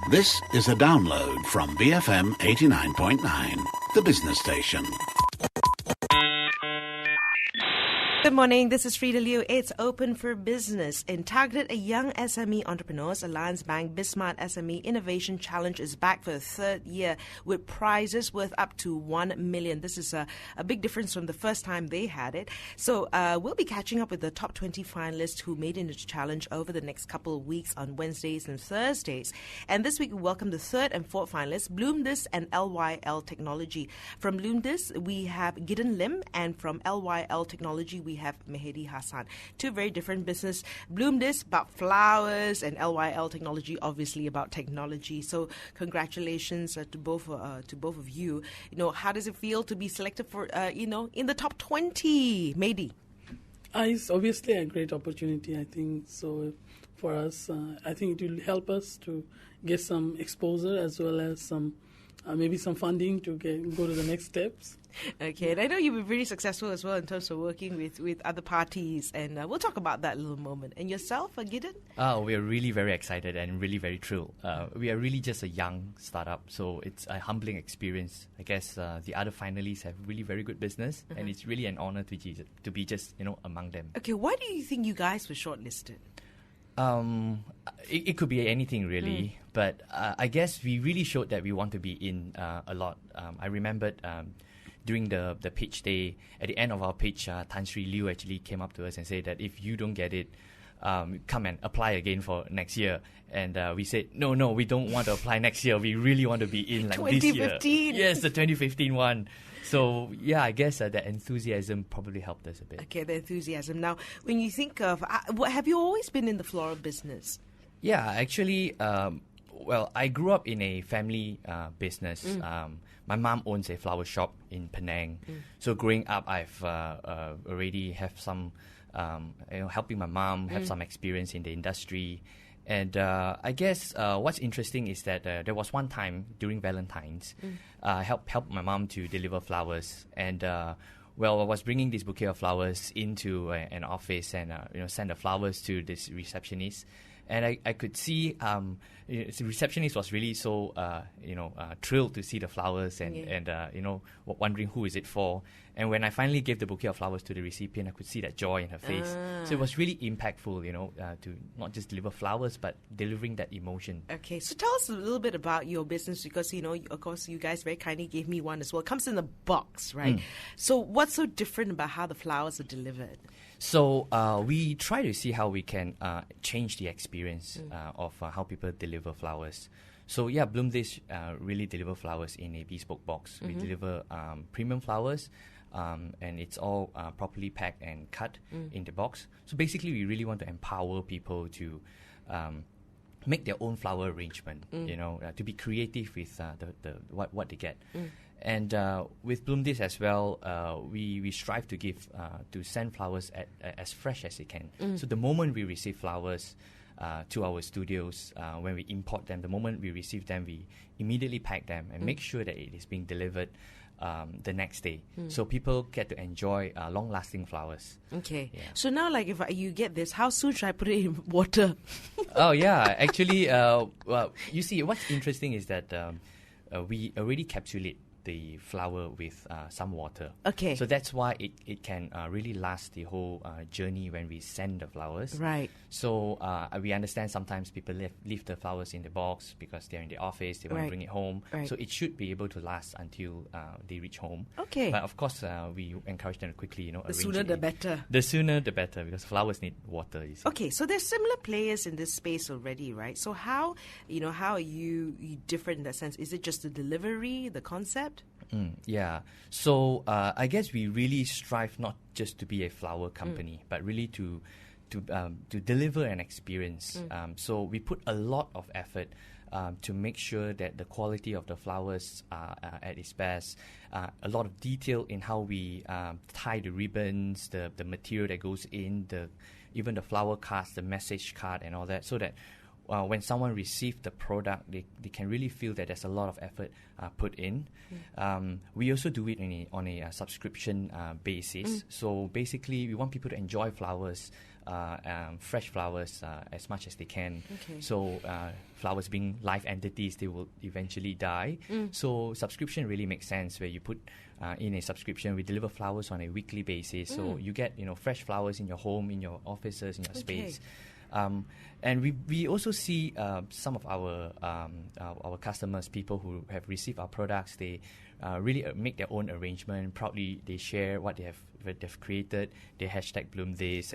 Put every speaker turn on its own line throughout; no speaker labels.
This is a download from BFM 89.9, the business station.
Good morning, this is Frida Liu. It's open for business. In targeted young SME entrepreneurs, Alliance Bank BizSmart SME Innovation Challenge is back for the third year with prizes worth up to 1 million. This is a big difference from the first time they had it. So we'll be catching up with the top 20 finalists who made it into the challenge over the next couple of weeks on Wednesdays and Thursdays. And this week we welcome the third and fourth finalists, BloomThis and LYL Technology. From BloomThis, we have Gideon Lim, and from LYL Technology, we have Mehdi Hassan. Two very different business. BloomThis about flowers, and LYL Technology obviously about technology. So congratulations to both of you. You know, how does it feel to be selected for in the top 20, Mehdi?
It's obviously a great opportunity, I think. So for us, I think it will help us to get some exposure as well as some maybe some funding to go to the next steps.
Okay, and I know you've been very successful as well in terms of working with other parties, and we'll talk about that in a little moment. And yourself, Gideon?
We are really very excited and really very thrilled. We are really just a young startup, so it's a humbling experience. I guess the other finalists have really very good business, and it's really an honor to be just among them.
Okay, why do you think you guys were shortlisted?
It could be anything really, but I guess we really showed that we want to be in a lot. I remembered during the pitch day, at the end of our pitch, Tan Sri Liu actually came up to us and said that if you don't get it, come and apply again for next year. And we said, no, we don't want to apply next year. We really want to be in like this year.
2015.
Yes, the 2015 one. So, yeah, I guess that enthusiasm probably helped us a bit.
Okay, the enthusiasm. Now, when you think of, have you always been in the floral business?
Yeah, actually, I grew up in a family business. My mom owns a flower shop in Penang. So growing up, I've already have some, helping my mom have some experience in the industry. And I guess what's interesting is that there was one time during Valentine's, I helped my mom to deliver flowers. And I was bringing this bouquet of flowers into an office and send the flowers to this receptionist. And I could see the receptionist was really so thrilled to see the flowers and wondering who is it for. And when I finally gave the bouquet of flowers to the recipient, I could see that joy in her face. So it was really impactful, to not just deliver flowers but delivering that emotion.
Okay, so tell us a little bit about your business because of course you guys very kindly gave me one as well. It comes in a box, right? So what's so different about how the flowers are delivered?
So we try to see how we can change the experience of how people deliver flowers. So yeah, BloomThis really deliver flowers in a bespoke box. We deliver premium flowers, and it's all properly packed and cut in the box. So basically, we really want to empower people to make their own flower arrangement. To be creative with what they get. And with BloomThis as well, we strive to give to send flowers as fresh as they can. So the moment we receive flowers to our studios, when we import them, the moment we receive them, we immediately pack them and make sure that it is being delivered the next day. So people get to enjoy long-lasting flowers.
Okay.
Yeah.
So now, like, if you get this, how soon should I put it in water?
Oh, yeah. Actually, you see, what's interesting is that we already capsulate the flower with some water.
Okay.
So that's why it can really last the whole journey when we send the flowers.
Right.
So we understand sometimes people leave the flowers in the box because they're in the office, they want to bring it home.
Right.
So it should be able to last until they reach home.
Okay.
But of course, we encourage them to quickly,
The sooner the better.
The sooner the better because flowers need water. You see.
Okay, so there's similar players in this space already, right? So how are you different in that sense? Is it just the delivery, the concept?
Yeah. So I guess we really strive not just to be a flower company, but really to deliver an experience. So we put a lot of effort to make sure that the quality of the flowers are at its best. A lot of detail in how we tie the ribbons, the material that goes in, even the flower cards, the message card, and all that, so that when someone receives the product, they can really feel that there's a lot of effort put in. We also do it on a subscription basis. So basically, we want people to enjoy flowers fresh flowers as much as they can.
Okay.
So flowers being live entities, they will eventually die. So subscription really makes sense, where you put in a subscription. We deliver flowers on a weekly basis, so you get fresh flowers in your home, in your offices, in your space. And we also see some of our customers, people who have received our products, they really make their own arrangement. Proudly, they share what they've created. They hashtag BloomThis,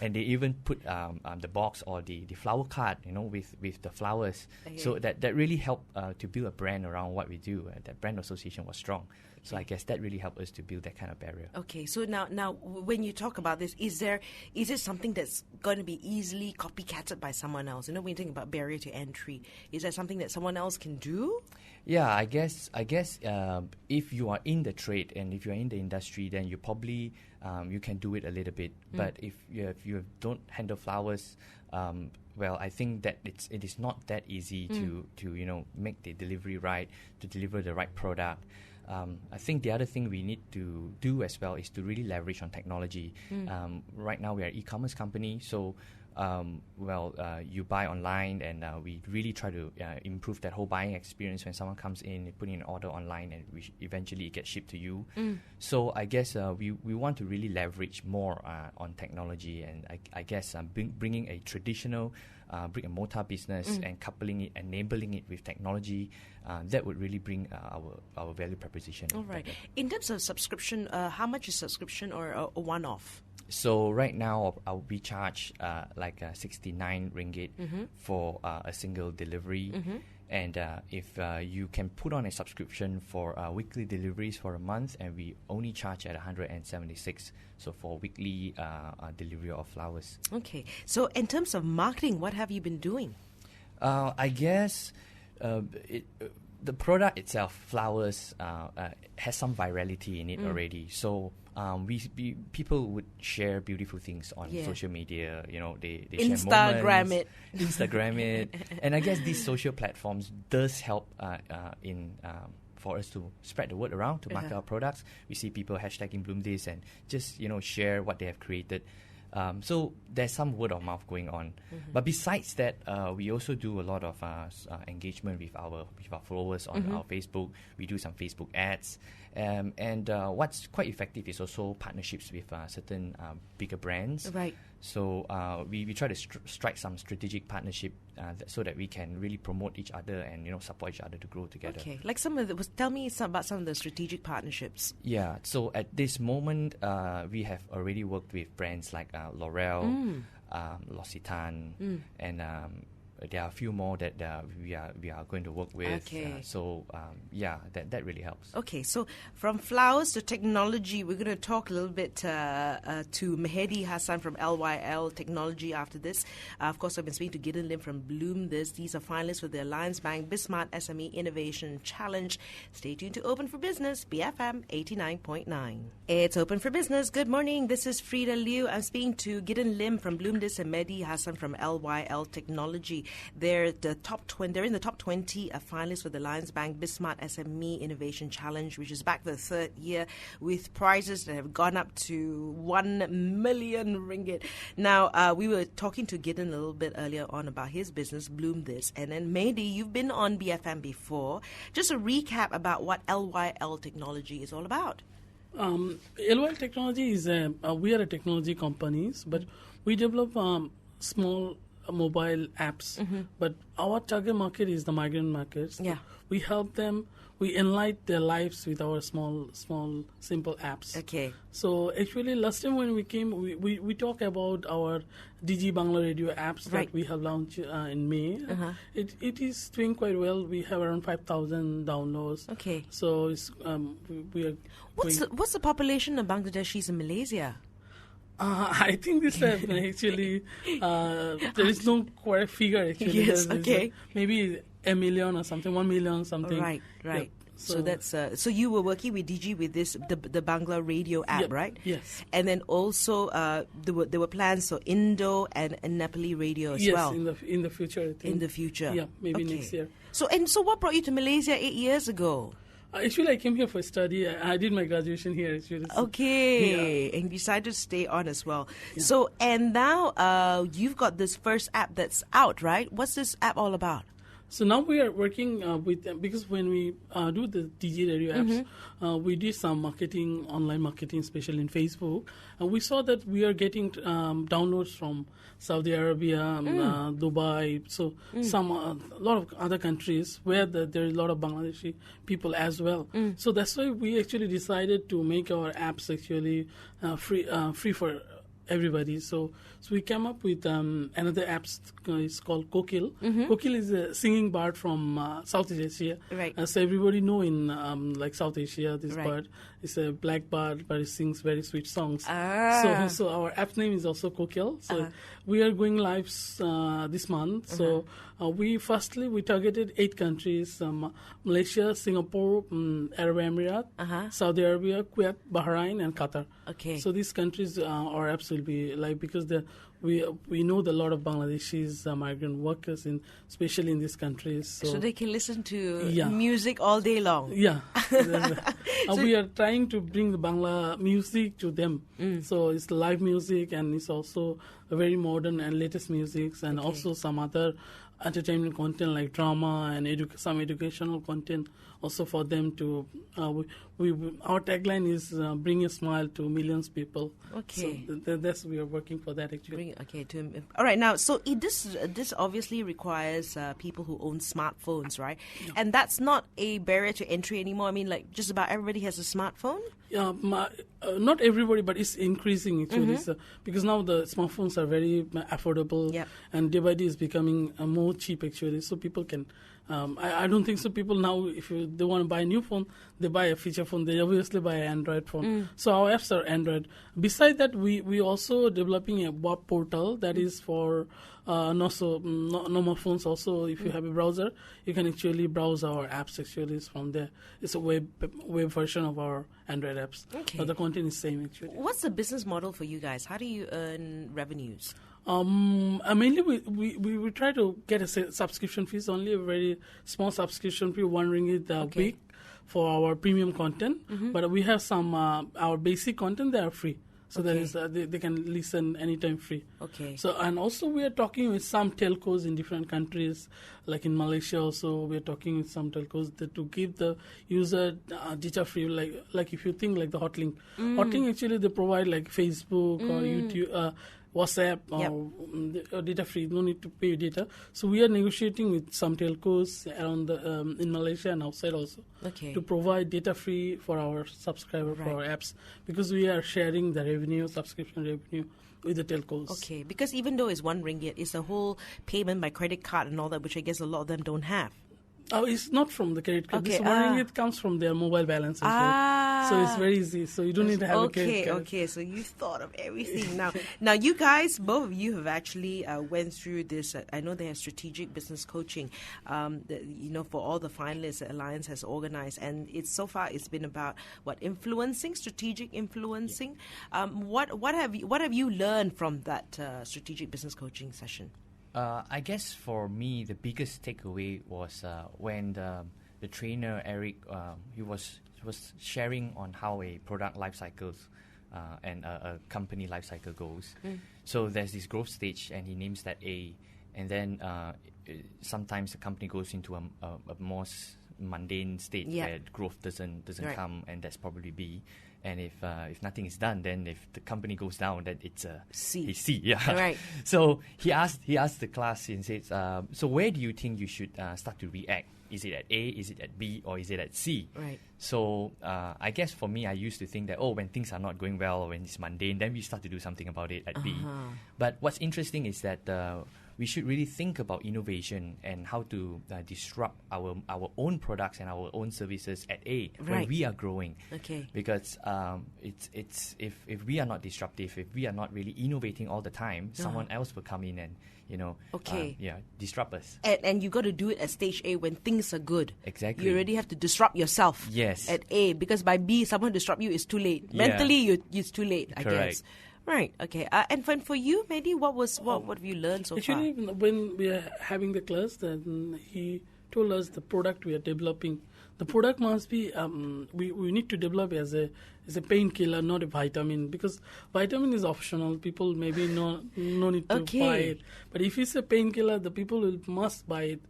and they even put the box or the flower card, with the flowers.
Okay.
So that really helped to build a brand around what we do. That brand association was strong. So I guess that really helped us to build that kind of barrier.
Okay, so now when you talk about this, is it something that's going to be easily copycatted by someone else? When you think about barrier to entry, is that something that someone else can do?
Yeah, I guess if you are in the trade and if you are in the industry, then you probably you can do it a little bit. But if you don't handle flowers, well, I think that it is not that easy to make the delivery right, to deliver the right product. I think the other thing we need to do as well is to really leverage on technology. Right now we are an e-commerce company, so you buy online, and we really try to improve that whole buying experience. When someone comes in, they put in an order online, and eventually it gets shipped to you. So I guess we want to really leverage more on technology, and I guess bringing a traditional brick and mortar business and coupling it, enabling it with technology, that would really bring our value proposition.
All right. In terms of subscription, how much is subscription or a one-off?
So right now we charge 69 ringgit for a single delivery. And if you can put on a subscription for weekly deliveries for a month, and we only charge at 176, so for weekly delivery of flowers.
Okay. So in terms of marketing, what have you been doing?
I guess the product itself, flowers, has some virality in it already. So people would share beautiful things on social media. They share moments, Instagram it, and I guess these social platforms does help in for us to spread the word around, to market our products. We see people hashtagging BloomThis and just share what they have created. So there's some word of mouth going on. But besides that, we also do a lot of engagement with our followers on our Facebook. We do some Facebook ads. And what's quite effective is also partnerships with certain bigger brands.
Right.
So we try to strike some strategic partnership so that we can really promote each other and support each other to grow together.
Okay, like tell me about some of the strategic partnerships.
Yeah, so at this moment, we have already worked with brands like L'Oreal, L'Occitane, and there are a few more that we are going to work with.
Okay.
That really helps.
Okay, so from flowers to technology, we're going to talk a little bit to Mehdi Hassan from LYL Technology after this. Of course, I've been speaking to Gideon Lim from BloomThis. These are finalists for the Alliance Bank BizSmart SME Innovation Challenge. Stay tuned to Open for Business, BFM 89.9. It's Open for Business. Good morning. This is Frida Liu. I'm speaking to Gideon Lim from BloomThis and Mehdi Hassan from LYL Technology. They're in the top 20 finalists for the Alliance Bank BizSmart SME Innovation Challenge, which is back for the third year with prizes that have gone up to 1 million ringgit. Now, we were talking to Gideon a little bit earlier on about his business, BloomThis. And then, Mehdi, you've been on BFM before. Just a recap about what LYL Technology is all about.
LYL Technology is we are a technology company, but we develop small mobile apps, but our target market is the migrant markets.
Yeah.
We help them, we enlighten their lives with our small, simple apps.
Okay.
So actually last time when we came, we talk about our DG Bangla radio apps that we have launched in May. It is doing quite well. We have around 5,000 downloads.
Okay.
So it's, we are
What's the population of Bangladeshis in Malaysia?
I think this actually there is no correct figure actually.
Yes, okay.
Maybe a million or something, 1 million something.
Right.
Yep.
So that's so you were working with DG with this the Bangla radio app, right?
Yes.
And then also there were plans for Indo and Nepali radio as well.
Yes, in the future. I think.
In the future.
Yeah, maybe next year.
So what brought you to Malaysia 8 years ago?
Actually, I came here for study. I did my graduation here. Actually, so,
Okay, and you decided to stay on as well. So, and now you've got this first app that's out, right? What's this app all about?
So now we are working with them because when we do the DJ radio apps, we did some marketing, online marketing, especially in Facebook, and we saw that we are getting downloads from Saudi Arabia, Dubai, so a lot of other countries where there is a lot of Bangladeshi people as well. So that's why we actually decided to make our apps actually free for everybody. So we came up with another app. It's called Kokil. Kokil is a singing bird from Southeast Asia.
Right.
So everybody know in like South Asia, this
Right.
bird is a black bird, but it sings very sweet songs.
Ah.
So our app name is also Kokil. So we are going live this month. So we targeted 8 countries: Malaysia, Singapore, Arab Emirates, Saudi Arabia, Kuwait, Bahrain, and Qatar.
Okay.
So these countries, our apps will be live because we know that a lot of Bangladeshis migrant workers, especially in these countries.
So they can listen to
Yeah.
music all day long.
Yeah. We are trying to bring the Bangla music to them. So it's live music, and it's also a very modern and latest music, and also some other entertainment content like drama and some educational content also for them to. Our tagline is bring a smile to millions of people.
Okay.
So that's we are working for that actually.
All right. Now, so this obviously requires people who own smartphones, right? Yeah. And that's not a barrier to entry anymore. I mean, like just about everybody has a smartphone.
Not everybody, but it's increasing actually. So, because now the smartphones are very affordable, and day by day is becoming more cheap actually. So people can. I don't think so. People now, if they want to buy a new phone, they buy a feature phone. They obviously buy an Android phone. So our apps are Android. Besides that, we also developing a web portal that is for normal phones. Also, if you have a browser, you can actually browse our apps. Actually, it's from there. It's a web version of our Android apps.
Okay.
But the content is same actually.
What's the business model for you guys? How do you earn revenues?
Mainly we try to get a subscription fees, only a very small subscription fee, 1 ringgit a week for our premium content. But we have some our basic content, they are free. So that is they can listen anytime free. Okay. So and also we are talking with some telcos in different countries, like in Malaysia. Also we are talking with some telcos to give the user data free. Like if you think like the Hotlink, Hotlink actually they provide like Facebook or YouTube. WhatsApp or data free, no need to pay data. So we are negotiating with some telcos around in Malaysia and outside also to provide data free for our subscriber for our apps, because we are sharing the revenue, subscription revenue with the telcos.
Okay, because even though it's 1 ringgit, it's a whole payment by credit card and all that, which I guess a lot of them don't have.
Oh, it's not from the credit card. This 1 ringgit comes from their mobile balance as well. So it's very easy. So you don't need to have a credit card.
Okay, so you thought of everything. Now you guys, both of you have actually went through this. I know they have strategic business coaching, for all the finalists that Alliance has organized. And so far it's been about, strategic influencing. What have you learned from that strategic business coaching session?
I guess for me, the biggest takeaway was when the trainer Eric he was sharing on how a product life cycles and a company life cycle goes. So there's this growth stage, and he names that A, and then sometimes the company goes into a more mundane state where growth doesn't come, and that's probably B. And if nothing is done, then if the company goes down, then it's a C.
Right.
So he asked the class and said, so where do you think you should start to react? Is it at A, is it at B, or is it at C?
Right.
So I guess for me, I used to think that, when things are not going well or when it's mundane, then we start to do something about it at B. But what's interesting is that we should really think about innovation and how to disrupt our own products and our own services at A when we are growing. Okay. Because it's if we are not disruptive, if we are not really innovating all the time, someone else will come in and disrupt us.
And you got to do it at stage A when things are good.
Exactly.
You already have to disrupt yourself.
Yes.
At A, because by B, someone disrupt you is too late. Mentally, it's too late. I guess. Right. Okay. And for you, Mehdi, what have you learned so far?
Actually, when we are having the class, then he told us the product we are developing, The product must be, we need to develop as a painkiller, not a vitamin, because vitamin is optional. People maybe no need to buy it. But if it's a painkiller, the people must buy it.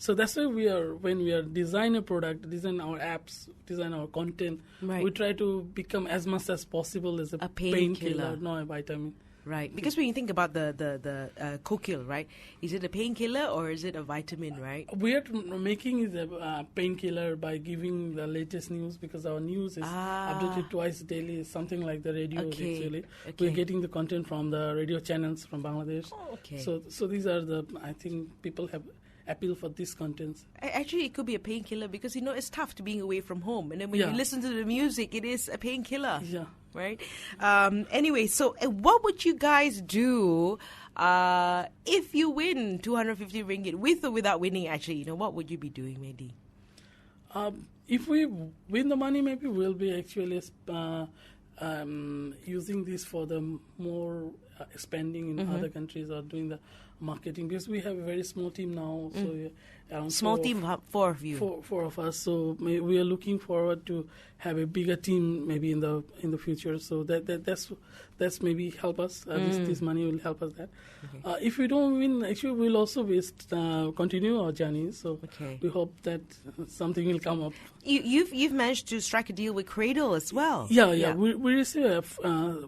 So that's why when we are design a product, design our apps, design our content, we try to become as much as possible as a painkiller, not a vitamin.
Right, because when you think about the Kokil, right, is it a painkiller or is it a vitamin, right?
We are making it a painkiller by giving the latest news, because our news is updated twice daily, something like the radio actually. We're getting the content from the radio channels from Bangladesh. So these are I think people have appeal for these contents.
Actually, it could be a painkiller because, it's tough to being away from home. And then when you listen to the music, it is a painkiller.
Yeah.
Right? Anyway, so what would you guys do if you win 250 ringgit, with or without winning, actually? What would you be doing, Mehdi?
If we win the money, maybe we'll be actually using this for the more expanding in other countries or doing the marketing, because we have a very small team now. So
small team, four of you.
Four of us. So we are looking forward to have a bigger team maybe in the future. So that's maybe help us. This money will help us that. If we don't win, actually we'll also continue our journey. So we hope that something will come up.
You've managed to strike a deal with Cradle as well.
Yeah. We receive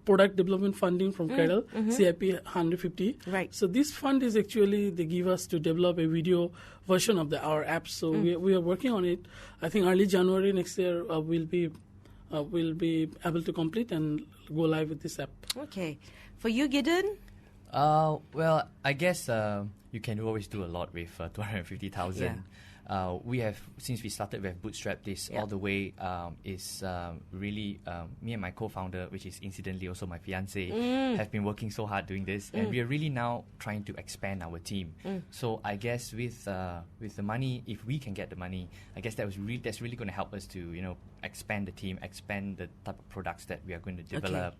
product development funding from Cradle, CIP 150.
Right.
So this fund is actually they give us to develop a video version of our app. So we are working on it. I think early January next year we'll be able to complete and go live with this app.
Okay. For you, Gideon?
Well, I guess you can always do a lot with 250,000. We have, since we started, we have bootstrapped this all the way. Is really me and my co-founder, which is incidentally also my fiance, have been working so hard doing this, and we are really now trying to expand our team. So I guess with the money, if we can get the money, I guess that's really going to help us to expand the team, expand the type of products that we are going to develop.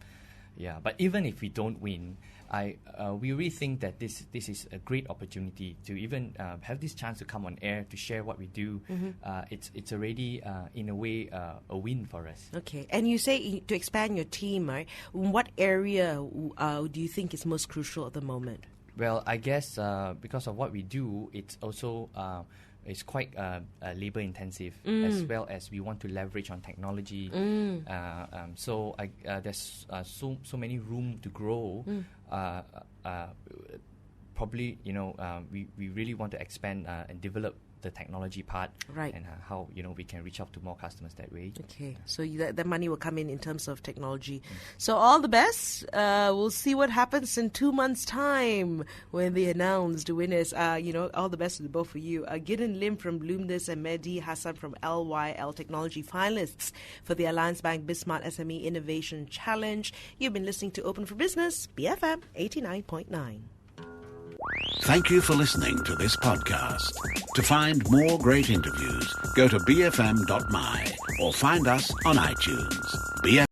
Yeah, but even if we don't win, we really think that this is a great opportunity to even have this chance to come on air to share what we do. It's already in a way a win for us.
Okay, and you say to expand your team, right? What area do you think is most crucial at the moment?
Well, I guess because of what we do, it's also it's quite labor intensive, as well as we want to leverage on technology. So there's so many room to grow. Probably, we really want to expand and develop the technology part,
right?
And how we can reach out to more customers that way.
Okay, so that money will come in terms of technology. So all the best. We'll see what happens in 2 months' time when they announce the winners. All the best to the both of you. Gideon Lim from BloomThis and Mehdi Hassan from LYL Technology, finalists for the Alliance Bank BizSmart SME Innovation Challenge. You've been listening to Open for Business, BFM 89.9.
Thank you for listening to this podcast. To find more great interviews, go to bfm.my or find us on iTunes.